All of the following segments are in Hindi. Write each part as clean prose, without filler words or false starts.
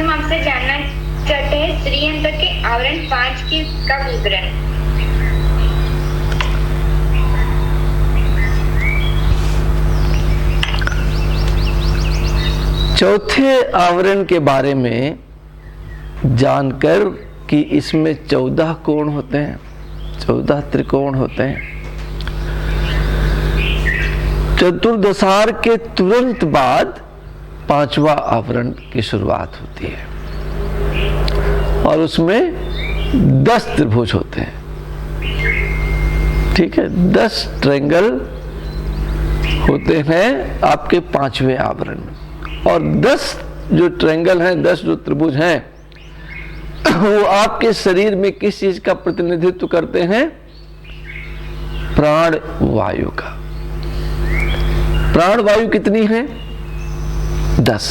आज हम आपसे जानना चाहते हैं श्रीयंत्र के आवरण 5 का विवरण। चौथे आवरण के बारे में जानकर कि इसमें 14 कोण होते हैं, 14 त्रिकोण होते हैं। चतुर्दशार के तुरंत बाद 5वां आवरण की शुरुआत होती है और उसमें 10 त्रिभुज होते हैं। ठीक है, 10 ट्रायंगल होते हैं आपके 5वें आवरण में, और 10 जो ट्रायंगल हैं, 10 जो त्रिभुज हैं, वो आपके शरीर में किस चीज का प्रतिनिधित्व करते हैं? प्राण वायु का। प्राण वायु कितनी है? 10।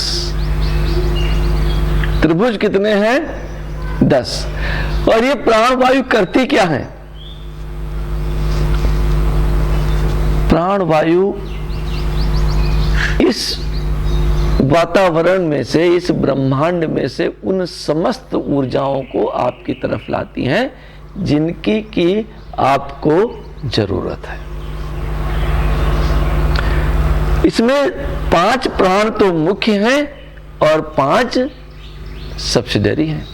त्रिभुज कितने हैं? 10। और ये प्राण वायु करती क्या है? प्राण वायु इस वातावरण में से, इस ब्रह्मांड में से उन समस्त ऊर्जाओं को आपकी तरफ लाती हैं जिनकी की आपको जरूरत है। इसमें 5 प्राण तो मुख्य हैं और 5 सब्सिडरी हैं।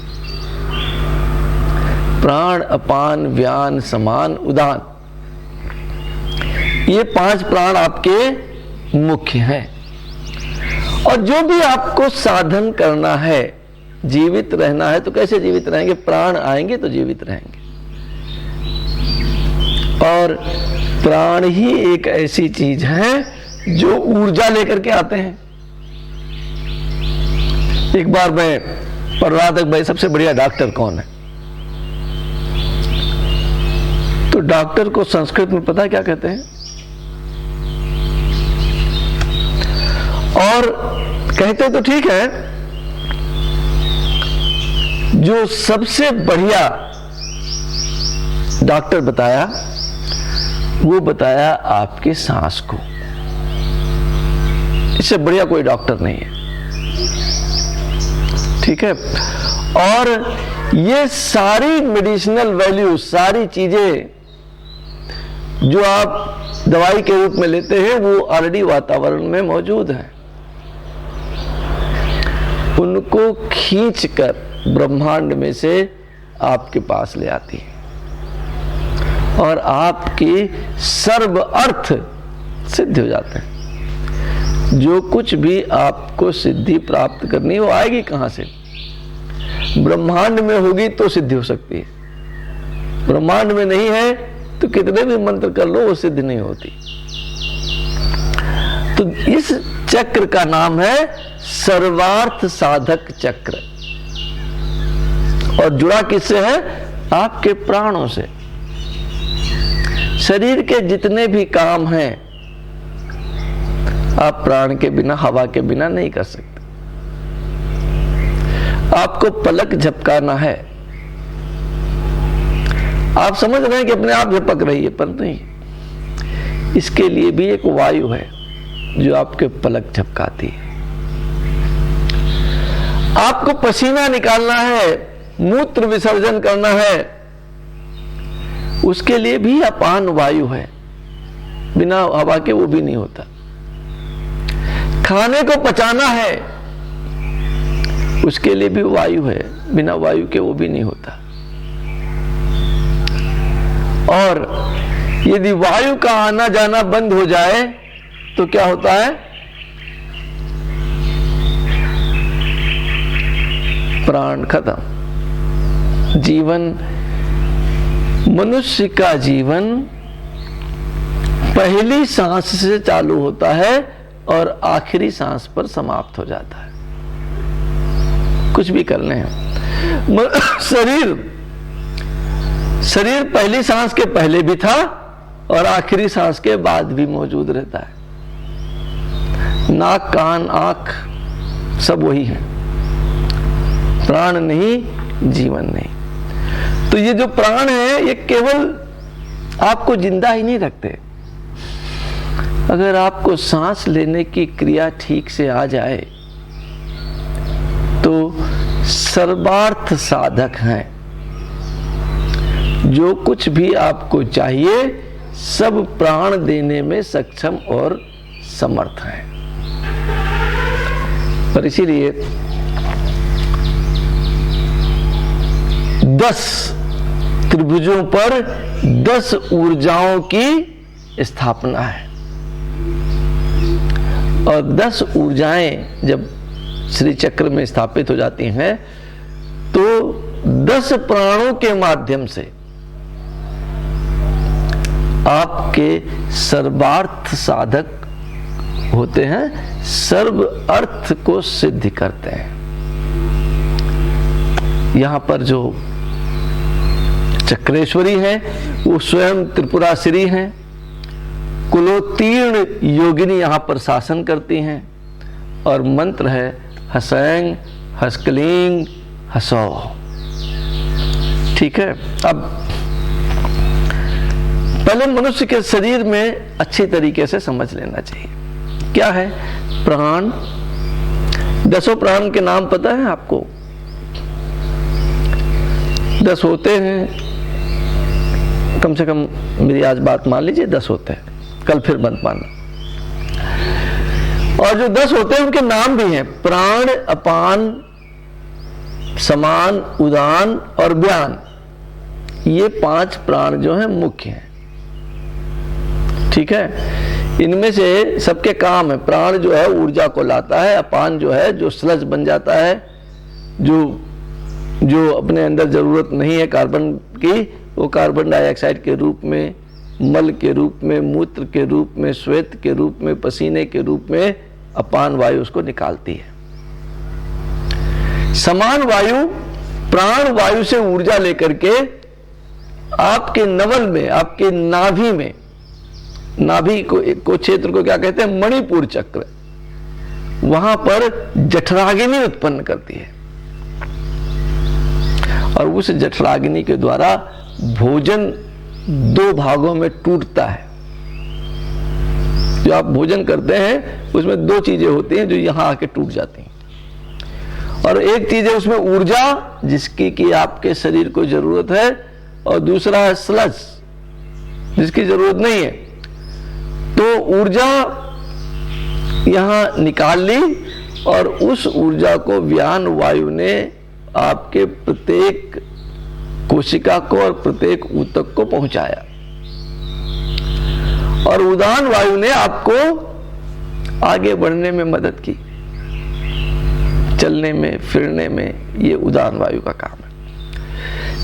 प्राण, अपान, व्यान, समान, उदान, ये 5 प्राण आपके मुख्य हैं। और जो भी आपको साधन करना है, जीवित रहना है, तो कैसे जीवित रहेंगे? प्राण आएंगे तो जीवित रहेंगे। और प्राण ही एक ऐसी चीज है जो ऊर्जा लेकर के आते हैं। एक बार मैं पढ़ रहा था भाई सबसे बढ़िया डॉक्टर कौन है, तो डॉक्टर को संस्कृत में पता क्या कहते हैं? और कहते तो ठीक है, जो सबसे बढ़िया डॉक्टर बताया, वो बताया आपके सांस को। इससे बढ़िया कोई डॉक्टर नहीं है। ठीक है, और ये सारी मेडिसिनल वैल्यू, सारी चीजें जो आप दवाई के रूप में लेते हैं, वो ऑलरेडी वातावरण में मौजूद है। उनको खींचकर ब्रह्मांड में से आपके पास ले आती है और आपकी सर्व अर्थ सिद्ध हो जाते हैं। जो कुछ भी आपको सिद्धि प्राप्त करनी है, वो आएगी कहां से? ब्रह्मांड में होगी तो सिद्धि हो सकती है। ब्रह्मांड में नहीं है तो कितने भी मंत्र कर लो, वो सिद्ध नहीं होती। तो इस चक्र का नाम है सर्वार्थ साधक चक्र। और जुड़ा किससे है? आपके प्राणों से। शरीर के जितने भी काम हैं, आप प्राण के बिना, हवा के बिना नहीं कर सकते। आपको पलक झपकाना है, आप समझ रहे हैं कि अपने आप झपक रही है, पर नहीं, इसके लिए भी एक वायु है जो आपके पलक झपकाती है। आपको पसीना निकालना है, मूत्र विसर्जन करना है, उसके लिए भी अपान वायु है, बिना हवा के वो भी नहीं होता। खाने को पचाना है, उसके लिए भी वायु है, बिना वायु के वो भी नहीं होता। और यदि वायु का आना जाना बंद हो जाए तो क्या होता है? प्राण खत्म। जीवन, मनुष्य का जीवन पहली सांस से चालू होता है और आखिरी सांस पर समाप्त हो जाता है। कुछ भी कर लें, शरीर पहली सांस के पहले भी था और आखिरी सांस के बाद भी मौजूद रहता है। नाक, कान, आंख सब वही है। प्राण नहीं, जीवन नहीं। तो ये जो प्राण है, ये केवल आपको जिंदा ही नहीं रखते। अगर आपको सांस लेने की क्रिया ठीक से आ जाए तो सर्वार्थ साधक हैं। जो कुछ भी आपको चाहिए सब प्राण देने में सक्षम और समर्थ हैं। और इसीलिए 10 त्रिभुजों पर 10 ऊर्जाओं की स्थापना है। और 10 ऊर्जाएं जब श्री चक्र में स्थापित हो जाती हैं तो 10 प्राणों के माध्यम से आपके सर्वार्थ साधक होते हैं, सर्व अर्थ को सिद्ध करते हैं। यहां पर जो चक्रेश्वरी है वो स्वयं त्रिपुरासुरी हैं। कुलोत्तीर्ण योगिनी यहां पर शासन करती हैं। और मंत्र है हसैंग हसकलिंग हसौ। ठीक है। अब पहले मनुष्य के शरीर में अच्छी तरीके से समझ लेना चाहिए क्या है प्राण। 10 प्राण के नाम पता है आपको? 10 होते हैं, कम से कम मेरी आज बात मान लीजिए 10 होते हैं, कल फिर मत मानना। और जो 10 होते हैं उनके नाम भी हैं, प्राण, अपान, समान, उदान और व्यान। ये 5 प्राण जो हैं मुख्य हैं। ठीक है। इनमें से सबके काम है। प्राण जो है ऊर्जा को लाता है, अपान जो है जो स्लज बन जाता है, जो अपने अंदर जरूरत नहीं है कार्बन की, वो कार्बन डाइऑक्साइड के रूप में, मल के रूप में, मूत्र के रूप में, श्वेत के रूप में, पसीने के रूप में अपान वायु उसको निकालती है। समान वायु प्राण वायु से ऊर्जा लेकर के आपके नवल में, आपके नाभि में, नाभि को क्षेत्र को क्या कहते हैं? मणिपुर चक्र। वहां पर जठराग्नि उत्पन्न करती है और उस जठराग्नि के द्वारा भोजन 2 भागों में टूटता है। जो आप भोजन करते हैं उसमें 2 चीजें होती हैं जो यहां आके टूट जाती हैं। और एक चीज है उसमें ऊर्जा जिसकी कि आपके शरीर को जरूरत है, और दूसरा है स्लज जिसकी जरूरत नहीं है। तो ऊर्जा यहां निकाल ली और उस ऊर्जा को व्यान वायु ने आपके प्रत्येक कोशिका को और प्रत्येक ऊतक को पहुंचाया। और उदान वायु ने आपको आगे बढ़ने में मदद की, चलने में, फिरने में। ये उदान वायु का काम है।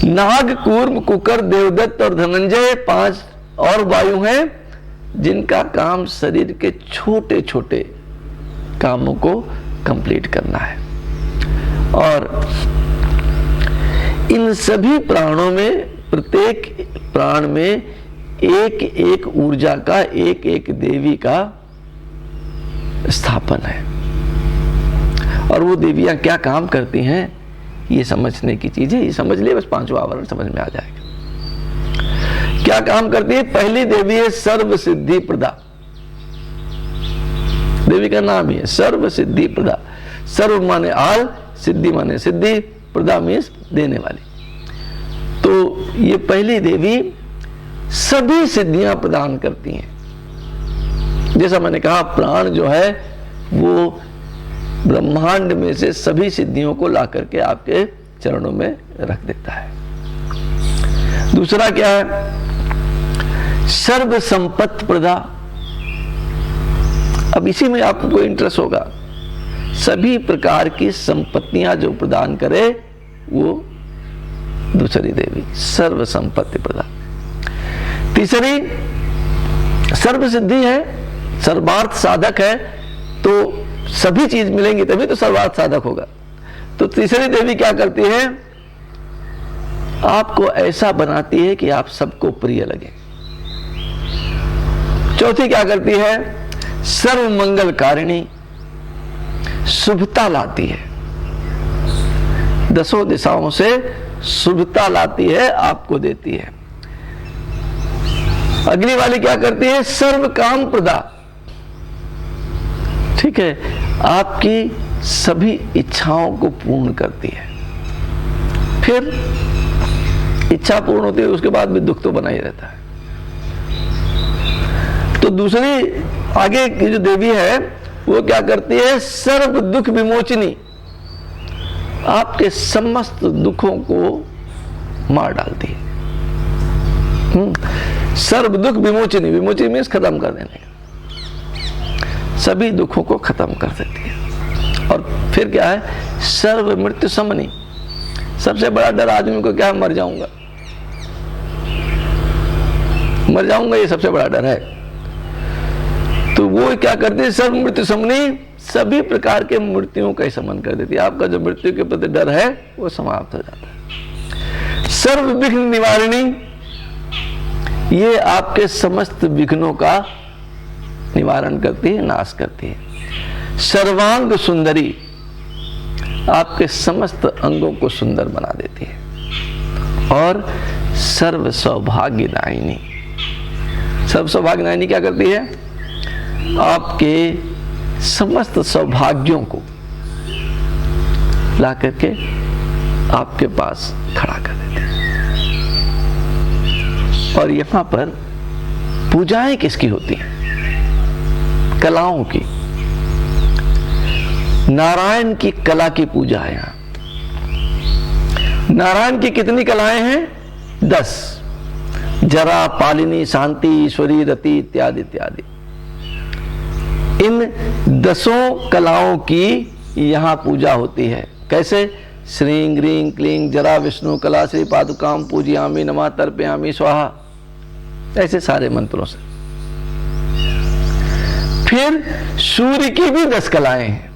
नाग, कूर्म, कुकर, देवदत्त और धनंजय 5 और वायु हैं जिनका काम शरीर के छोटे छोटे कामों को कंप्लीट करना है। और इन सभी प्राणों में, प्रत्येक प्राण में एक एक ऊर्जा का, एक एक देवी का स्थापन है। और वो देवियां क्या काम करती हैं ये समझने की चीज है। ये समझ लिए बस 5वां आवरण समझ में आ जाएगा। क्या काम करती है? पहली देवी है सर्व सिद्धि प्रदा। देवी का नाम ही है सर्व सिद्धि प्रदा। सर्व माने आल, सिद्धि माने सिद्धि, प्रदा मीन्स देने वाली। तो ये पहली देवी सभी सिद्धियां प्रदान करती हैं। जैसा मैंने कहा प्राण जो है वो ब्रह्मांड में से सभी सिद्धियों को ला करके आपके चरणों में रख देता है। दूसरा क्या है? सर्व संपत्ति प्रदा। अब इसी में आपको इंटरेस्ट होगा। सभी प्रकार की संपत्तियां जो प्रदान करे वो दूसरी देवी सर्व संपत्ति प्रदा। तीसरी सर्व सिद्धि है, सर्वार्थ साधक है। तो सभी चीज मिलेंगी तभी तो सर्वार्थ साधक होगा। तो तीसरी देवी क्या करती है? आपको ऐसा बनाती है कि आप सबको प्रिय लगे। चौथी क्या करती है? सर्व मंगल कारिणी, शुभता लाती है। 10 दिशाओं से शुभता लाती है, आपको देती है। अगली वाली क्या करती है? सर्व काम प्रदा। ठीक है, आपकी सभी इच्छाओं को पूर्ण करती है। फिर इच्छा पूर्ण होती है, उसके बाद भी दुख तो बना ही रहता है। तो दूसरी आगे की जो देवी है वो क्या करती है, सर्व दुख विमोचनी, आपके समस्त दुखों को मार डालती है। सर्व दुख विमोचनी, विमोचनी मीन्स खत्म कर देने, सभी दुखों को खत्म कर देती है। और फिर क्या है, सर्व मृत्यु समनी, सबसे बड़ा डर आदमी को क्या है, मर जाऊंगा, मर जाऊंगा, ये सबसे बड़ा डर है। तो वो क्या करती है, सर्व मृत्यु समनी, सभी प्रकार के मृत्युओं का ही शमन कर देती है। आपका जो मृत्यु के प्रति डर है वो समाप्त हो जाता है। सर्व विघ्न निवारिणी, ये आपके समस्त विघ्नों का निवारण करती है, नाश करती है। सर्वांग सुंदरी, आपके समस्त अंगों को सुंदर बना देती है। और सर्व सौभाग्यदायिनी, सर्व सौभाग्यदायिनी क्या करती है, आपके समस्त सौभाग्यों को ला करके आपके पास खड़ा कर देते हैं। और यहां पर पूजाएं किसकी होती हैं, कलाओं की। नारायण की कला की पूजा है यहां। नारायण की कितनी कलाएं हैं, 10, जरा, पालिनी, शांति, ईश्वरी, रति इत्यादि इत्यादि। इन 10 कलाओं की यहां पूजा होती है। कैसे, श्रीं ग्रीं क्लीं जरा विष्णु कला श्री पादुकाम पूजयामि नमः तर्पयामि स्वाहा, ऐसे सारे मंत्रों से। फिर सूर्य की भी 10 कलाएं हैं।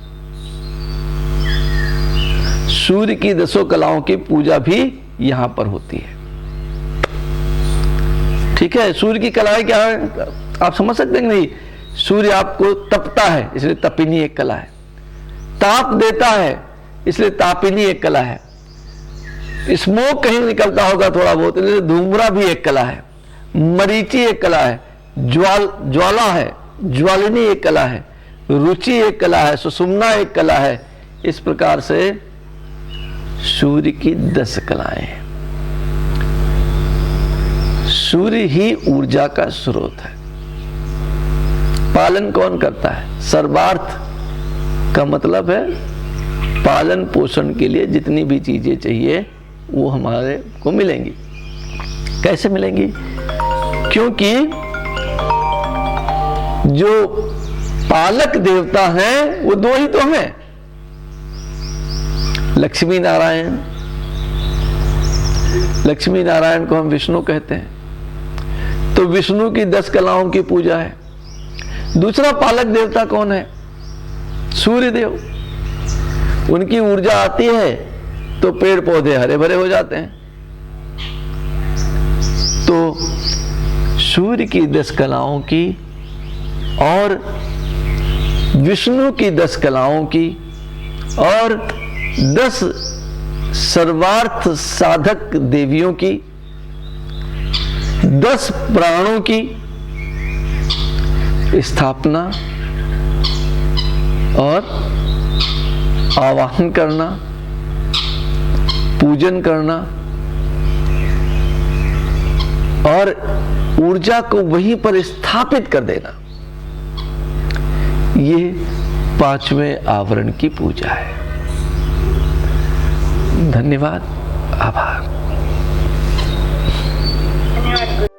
सूर्य की 10 कलाओं की पूजा भी यहां पर होती है। ठीक है, सूर्य की कलाएं क्या है आप समझ सकते हैं नहीं। सूर्य आपको तपता है, इसलिए तपिनी एक कला है। ताप देता है, इसलिए तापिनी एक कला है। स्मोक कहीं निकलता होगा थोड़ा बहुत, इसलिए धूम्रा भी एक कला है। मरीची एक कला है, ज्वाला है, ज्वालिनी एक कला है, रुचि एक कला है, सुषुम्ना एक कला है। इस प्रकार से सूर्य की 10 कलाएं हैं। सूर्य ही ऊर्जा का स्रोत है। पालन कौन करता है, सर्वार्थ का मतलब है पालन पोषण के लिए जितनी भी चीजें चाहिए वो हमारे को मिलेंगी। कैसे मिलेंगी, क्योंकि जो पालक देवता हैं वो 2 ही तो हैं, लक्ष्मी नारायण। लक्ष्मी नारायण को हम विष्णु कहते हैं। तो विष्णु की 10 कलाओं की पूजा है। दूसरा पालक देवता कौन है, सूर्य देव। उनकी ऊर्जा आती है तो पेड़ पौधे हरे भरे हो जाते हैं। तो सूर्य की 10 कलाओं की और विष्णु की 10 कलाओं की और 10 सर्वार्थ साधक देवियों की, 10 प्राणों की स्थापना और आवाहन करना, पूजन करना और ऊर्जा को वहीं पर स्थापित कर देना, ये 5वें आवरण की पूजा है। धन्यवाद, आभार। धन्यवाद।